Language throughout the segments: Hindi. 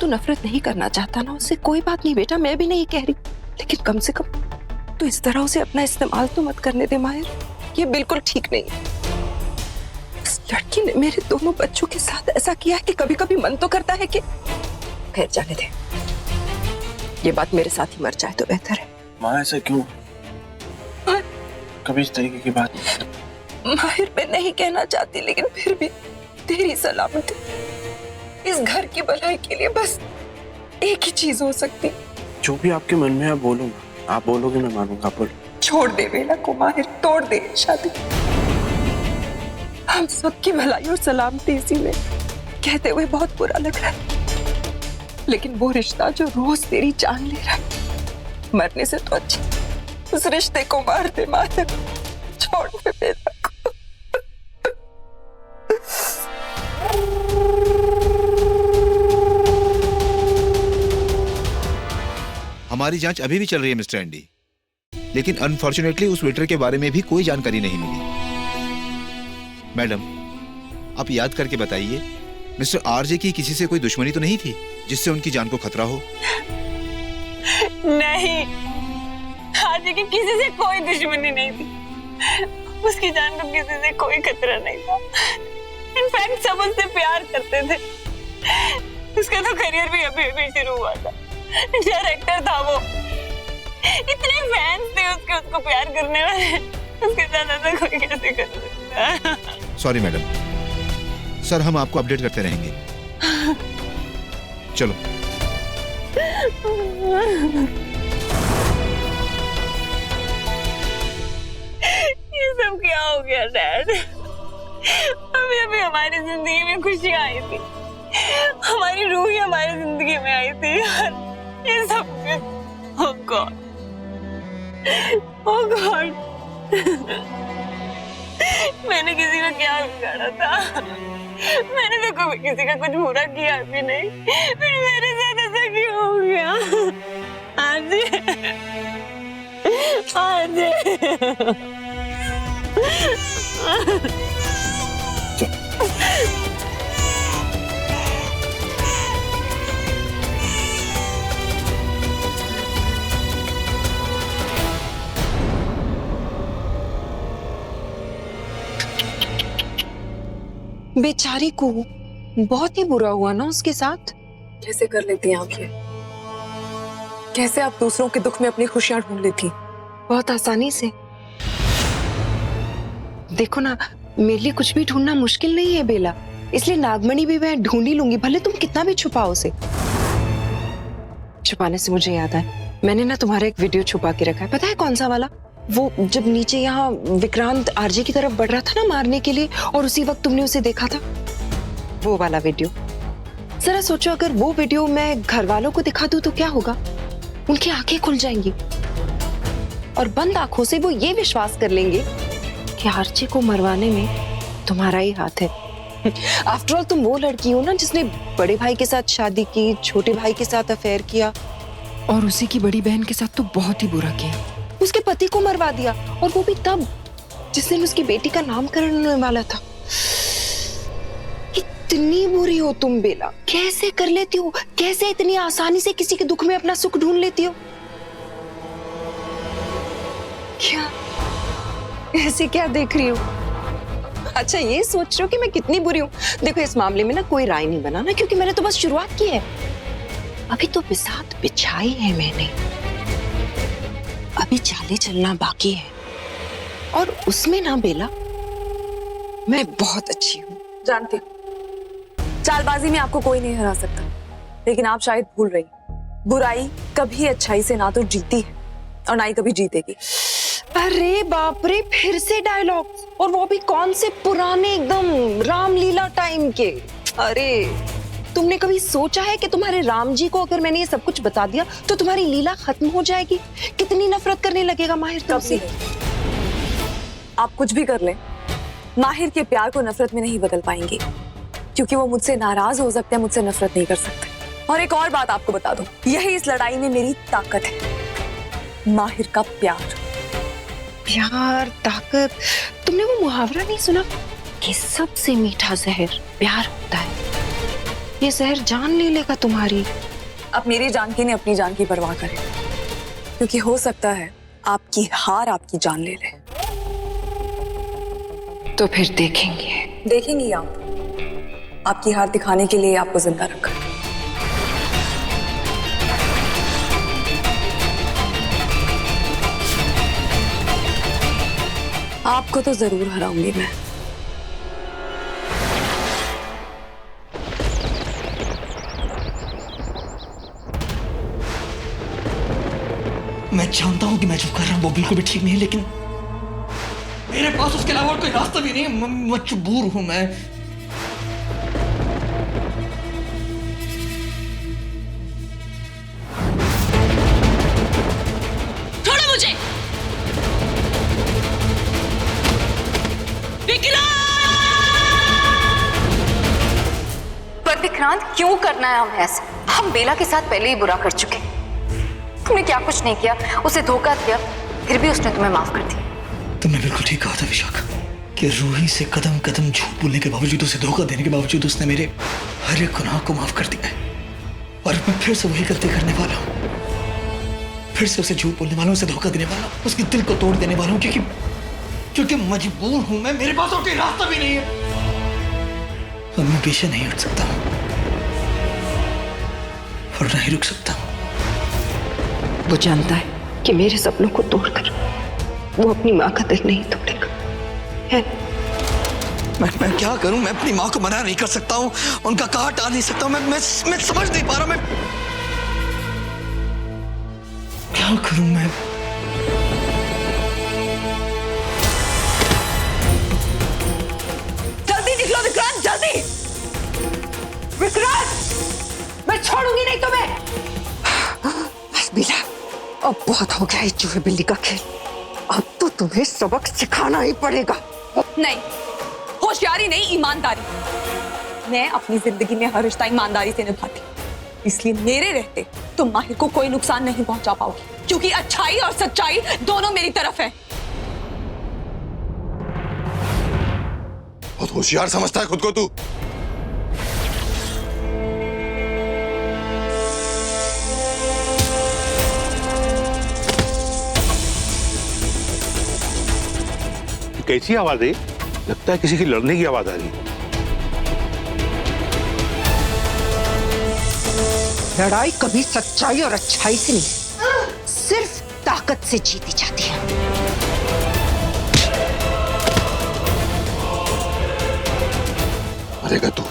तू नफरत नहीं करना चाहता ना उससे, कोई बात नहीं बेटा, मैं भी नहीं कह रही, लेकिन कम से कम तू इस तरह उसे अपना इस्तेमाल तो मत करने दे माहिर। ये बिल्कुल ठीक नहीं है। इस लड़की ने मेरे दोनों बच्चों के साथ ऐसा किया है कि कभी कभी मन तो करता है कि खैर जाने दे, ये बात मेरे साथ ही मर जाए तो बेहतर है। माँ ऐसा क्यों? कभी इस तरीके की बात माहिर मैं नहीं कहना चाहती, लेकिन फिर भी तेरी सलामती, इस घर की भलाई के लिए बस एक ही चीज हो सकती। जो भी आपके मन में है बोलो, आप बोलोगे मैं मानूंगा। आप बोलो। छोड़ दे बेला को माहिर, तोड़ दे शादी। हम सबकी भलाई और सलामती इसी में कहते हुए बहुत बुरा लग रहा है, लेकिन वो रिश्ता जो रोज तेरी जान ले रहा है, मरने से तो अच्छा उस रिश्ते को मार दे माहिर, छोड़ दे बेला को। हमारी जांच अभी भी चल रही है मिस्टर एंडी, लेकिन अनफॉर्चुनेटली उस वेटर के बारे में भी कोई जानकारी नहीं मिली। मैडम, आप याद करके बताइए, मिस्टर आरजे की किसी से कोई दुश्मनी तो नहीं थी जिससे उनकी जान को खतरा हो? नहीं, आरजे की किसी से कोई दुश्मनी नहीं थी, उसकी जान को किसी से कोई खतरा नहीं था। इनफैक्ट सब उससे प्यार करते थे। उसका तो करियर भी अभी अभी शुरू हुआ था, डायरेक्टर था वो। इतने फैंस थे उसके, उसको प्यार करने वाले, उसके साथ ऐसा कोई कैसे कर सकता है? सॉरी मैडम, सर हम आपको अपडेट करते रहेंगे। चलो। ये सब क्या हो गया डैड? अभी अभी हमारी जिंदगी में खुशियां आई थी, हमारी रूह ही हमारी जिंदगी में आई थी यार। ये सब ओह गॉड, ओह गॉड, मैंने किसी का क्या बिगाड़ा था? मैंने तो कभी किसी का कुछ बुरा किया भी नहीं, फिर मेरे साथ ऐसा क्यों हो गया? आरजे, आरजे, बेचारी को बहुत ही बुरा हुआ ना उसके साथ। कैसे कर लेती हैं आप ये? कैसे आप दूसरों के दुख में अपनी खुशियां ढूंढ लेती? बहुत आसानी से। देखो ना, मेरे लिए कुछ भी ढूंढना मुश्किल नहीं है बेला, इसलिए नागमणि भी मैं ढूंढ ही लूंगी, भले तुम कितना भी छुपाओ उसे। छुपाने से मुझे याद है, मैंने ना तुम्हारा एक वीडियो छुपा के रखा है, पता है कौन सा वाला? वो जब नीचे यहाँ विक्रांत आरजे की तरफ बढ़ रहा था ना मारने के लिए, और उसी वक्त तुमने उसे देखा था, वो वाला वीडियो। जरा सोचो, अगर वो वीडियो मैं घर वालों को दिखा दूं तो क्या होगा? उनकी आंखें खुल जाएंगी और बंद आंखों से वो ये विश्वास कर लेंगे कि आरजे को मरवाने में तुम्हारा ही हाथ है। आफ्टर ऑल तुम वो लड़की हो ना जिसने बड़े भाई के साथ शादी की, छोटे भाई के साथ अफेयर किया, और उसी की बड़ी बहन के साथ तो बहुत ही बुरा किया। उसके पति को मरवा दिया, और वो भी तब जिस दिन उसकी बेटी का नामकरण होने वाला था। इतनी बुरी हो तुम बेला, कैसे कर लेती हो? कैसे इतनी आसानी से किसी के दुख में अपना सुख ढूंढ लेती हो? क्या ऐसे क्या देख रही हो? अच्छा ये सोच रहे हो कि मैं कितनी बुरी हूँ? देखो इस मामले में ना कोई राय नहीं बनाना, क्योंकि मैंने तो बस शुरुआत की है। अभी तो बिसात बिछाई है मैंने, अभी चाले चलना बाकी है, और उसमें ना बेला मैं बहुत अच्छी हूँ। जानती हूँ चालबाजी में आपको कोई नहीं हरा सकता, लेकिन आप शायद भूल रही, बुराई कभी अच्छाई से ना तो जीती है और ना ही कभी जीतेगी। अरे बाप रे, फिर से डायलॉग, और वो भी कौन से पुराने एकदम रामलीला टाइम के। अरे तुमने कभी सोचा है कि तुम्हारे राम जी को अगर मैंने ये सब कुछ बता दिया तो तुम्हारी लीला खत्म हो जाएगी? कितनी नफरत करने लगेगा माहिर तुमसे। आप कुछ भी कर लें, माहिर के प्यार को नफरत में नहीं बदल पाएंगे, क्योंकि वो मुझसे नाराज हो सकते हैं, मुझसे नफरत नहीं कर सकते। और एक और बात आपको बता दूं, यही इस लड़ाई में मेरी ताकत है, माहिर का प्यार। प्यार, ताकत। तुमने वो मुहावरा नहीं सुना कि सबसे मीठा जहर प्यार होता है? ये जहर जान ले लेगा तुम्हारी। अब मेरी जानकी ने अपनी जान की परवाह करे, क्योंकि हो सकता है आपकी हार आपकी जान ले ले। तो फिर देखेंगे। देखेंगी आप, आपकी हार दिखाने के लिए आपको जिंदा रखा। आपको तो जरूर हराऊंगी मैं। मैं जानता हूं कि मैं जो कर रहा हूं वो बिल्कुल भी ठीक नहीं है, लेकिन मेरे पास उसके अलावा और कोई रास्ता भी नहीं है। मजबूर हूं मैं। छोड़ो मुझे। पर विक्रांत, क्यों करना है हमें ऐसे? हम बेला के साथ पहले ही बुरा कर चुके। तुमने क्या कुछ नहीं किया, उसे धोखा दिया, फिर भी उसने तुम्हें माफ कर दिया। तुमने बिल्कुल ठीक कहा था विशाखा कि रूही से कदम कदम झूठ बोलने के बावजूद, उसे धोखा देने के बावजूद उसने मेरे हर एक गुनाह को माफ कर दिया है। और मैं फिर से वही गलती करने वाला हूँ, फिर से उसे झूठ बोलने वाला हूँ, उसे धोखा देने वाला हूँ, उसके दिल को तोड़ देने वाला हूँ, क्योंकि मजबूर हूं मैं। मेरे पास और कोई रास्ता भी नहीं है। अब मैं पीछे नहीं हट सकता हूं और नहीं रुक सकता हूं। वो जानता है कि मेरे सपनों को तोड़कर वो अपनी माँ का दिल नहीं तोड़ेगा, है? मैं क्या करूं? मैं अपनी माँ को मना नहीं कर सकता हूं, उनका कहा टाल नहीं सकता हूं। मैं समझ नहीं पा रहा मैं क्या करूं। मैं जल्दी निकलो विक्रांत, जल्दी। विक्रांत, मैं छोड़ूंगी नहीं तुम्हें। बस बेला, अब बहुत हो गया इस चूहे बिल्ली का खेल। अब तो तुम्हें सबक सिखाना ही पड़ेगा। नहीं, होशियारी नहीं, ईमानदारी। मैं अपनी जिंदगी में हर रिश्ता ईमानदारी से निभाती, इसलिए मेरे रहते तुम माहिर को कोई नुकसान नहीं पहुंचा पाओगी, क्योंकि अच्छाई और सच्चाई दोनों मेरी तरफ है। बहुत होशियार समझता है खुद को तू। कैसी आवाज है? लगता है किसी की लड़ने की आवाज आ रही है। लड़ाई कभी सच्चाई और अच्छाई से नहीं, सिर्फ ताकत से जीती जाती है। मरेगा तू,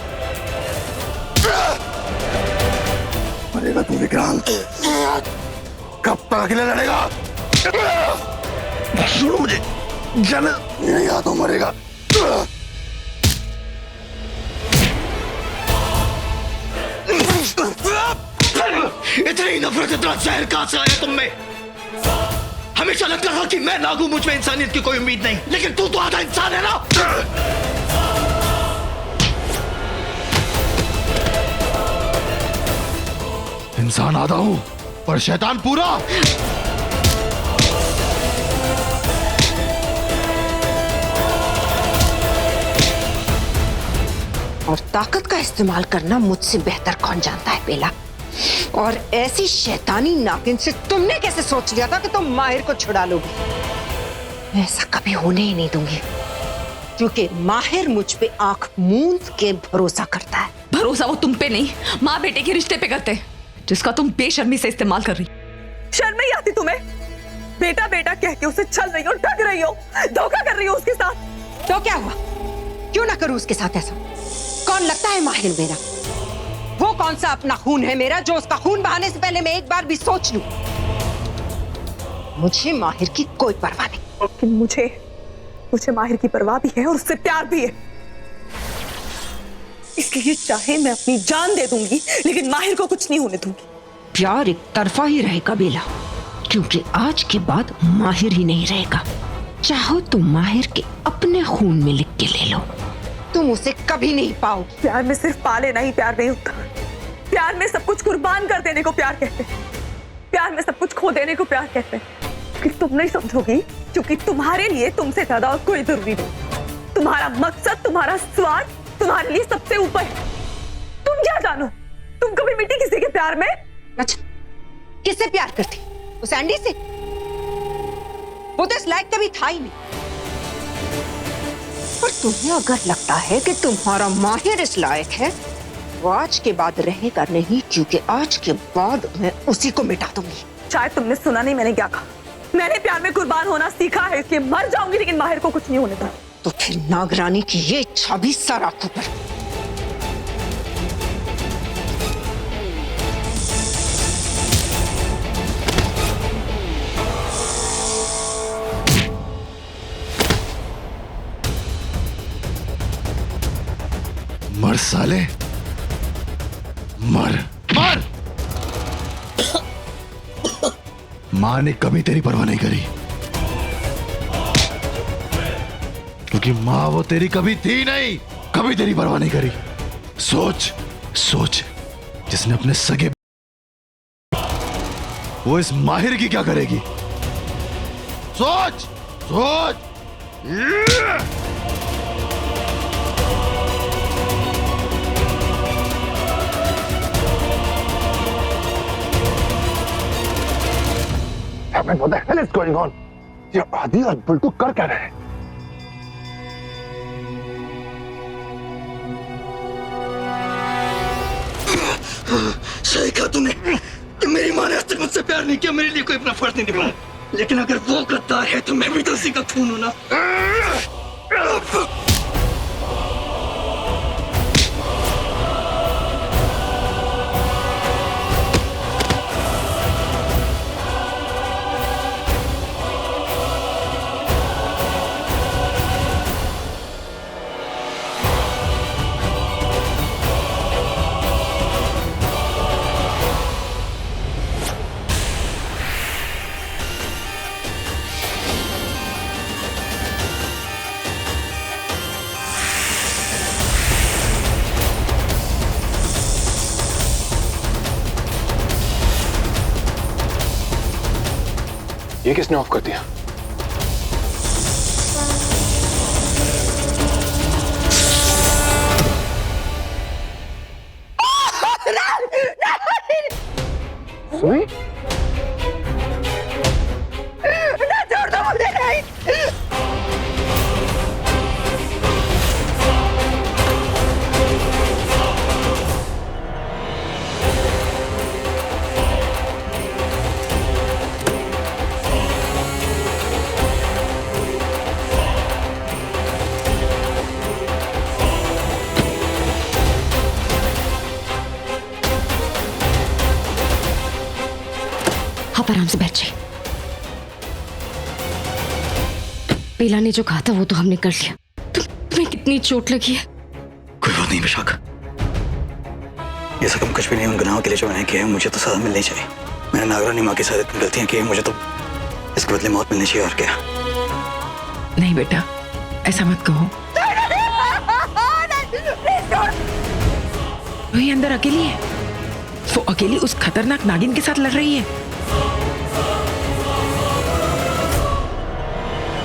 मरेगा तू विक्रांत। कब तक अकेले लड़ेगा? सुनो मुझे, जाने नहीं आ तो मरेगा। इतनी नफरत, इतना जहर कहां से आया तुम में? हमेशा लगता था कि मैं नागू, मुझ में इंसानियत की कोई उम्मीद नहीं, लेकिन तू तो आधा इंसान है ना। इंसान आधा हूं पर शैतान पूरा। और ताकत का इस्तेमाल करना मुझसे बेहतर कौन जानता है बेला? और ऐसी शैतानी नागिन से तुमने कैसे सोच लिया था कि तुम माहिर को छुड़ा लोगी? ऐसा कभी होने ही नहीं दूंगी, क्योंकि माहिर मुझ पे आंख मूंद के भरोसा करता है। भरोसा वो तुम पे नहीं, माँ बेटे के रिश्ते पे करते हैं, जिसका तुम बेशर्मी से इस्तेमाल कर रही। शर्म नहीं आती तुम्हें? बेटा बेटा कह के उसे छल रही हो, ठग रही हो, धोखा कर रही हो उसके साथ। तो क्या हुआ? क्यों ना करूं उसके साथ ऐसा? कौन लगता है माहिर मेरा? वो कौन सा अपना खून है मेरा जो उसका खून बहाने से पहले मैं एक बार भी सोच लूं? मुझे माहिर की कोई परवाह नहीं। लेकिन मुझे माहिर की परवाह भी है और उससे प्यार भी है, इसलिए चाहे मैं अपनी जान दे दूंगी, लेकिन माहिर को कुछ नहीं होने दूंगी। प्यार एक तरफा ही रहेगा बेला, क्योंकि आज के बाद माहिर ही नहीं रहेगा। चाहो तो माहिर के अपने खून में लिख के ले लो, तुम उसे कभी नहीं पाओगे। प्यार में सिर्फ पा लेना ही प्यार नहीं होता। प्यार में सब कुछ कुर्बान कर देने को प्यार कहते हैं। प्यार में सब कुछ खो देने को प्यार कहते हैं। कि तुम नहीं समझोगी, क्योंकि तुम्हारे लिए तुमसे ज्यादा और कोई जरूरी नहीं। तुम्हारा मकसद, तुम्हारा स्वार्थ तुम्हारे लिए सबसे ऊपर है। तुम क्या क्या जानूं? तुम कभी मिट्टी किसी के प्यार में? अच्छा, किससे प्यार करती? उस एंडी से? वो तो इस लायक कभी था ही नहीं। पर तुम्हें अगर लगता है कि तुम्हारा माहिर इस लायक है, वो आज के बाद रहेगा नहीं, क्योंकि आज के बाद मैं उसी को मिटा दूंगी। शायद तुमने सुना नहीं मैंने क्या कहा। मैंने प्यार में कुर्बान होना सीखा है, इसलिए मर जाऊंगी लेकिन माहिर को कुछ नहीं होने दूंगी। तो फिर नागरानी की ये इच्छा भी सर आंखों पर। मर साले, मर मर। मां ने कभी तेरी परवाह नहीं करी, क्योंकि मां वो तेरी कभी थी नहीं, कभी तेरी परवाह नहीं करी। सोच सोच, जिसने अपने सगे, वो इस माहिर की क्या करेगी? सोच सोच। What the hell is going on? ये आदि और बुल्टू कर क्या रहे हैं? सही कहा तूने कि मेरी माँ ने आज तक मुझसे प्यार नहीं किया, मेरे लिए कोई अपना फर्ज नहीं निभाया। लेकिन अगर वो गद्दार है तो मैं भी तो उसी का खून हूं ना। ये किसने ऑफ कर दिया? सुई? ना छोड़ दो मुझे, नहीं। आप आराम से बैठ जाइए। बेला ने जो कहा था वो तो हमने कर लिया। तुम्हें कितनी चोट लगी है? कोई बात नहीं विशाख, ये सब कुछ भी नहीं। उन गुनाहों के लिए जो मैंने किया है मुझे तो सजा मिलनी चाहिए। मैंने नागरानी माँ के साथ इतनी गलतियां की है, मुझे तो इसके बदले मौत मिलनी चाहिए। और क्या? नहीं बेटा, ऐसा मत कहो। रूही अंदर अकेली है। वो अकेली उस खतरनाक नागिन के साथ लड़ रही है।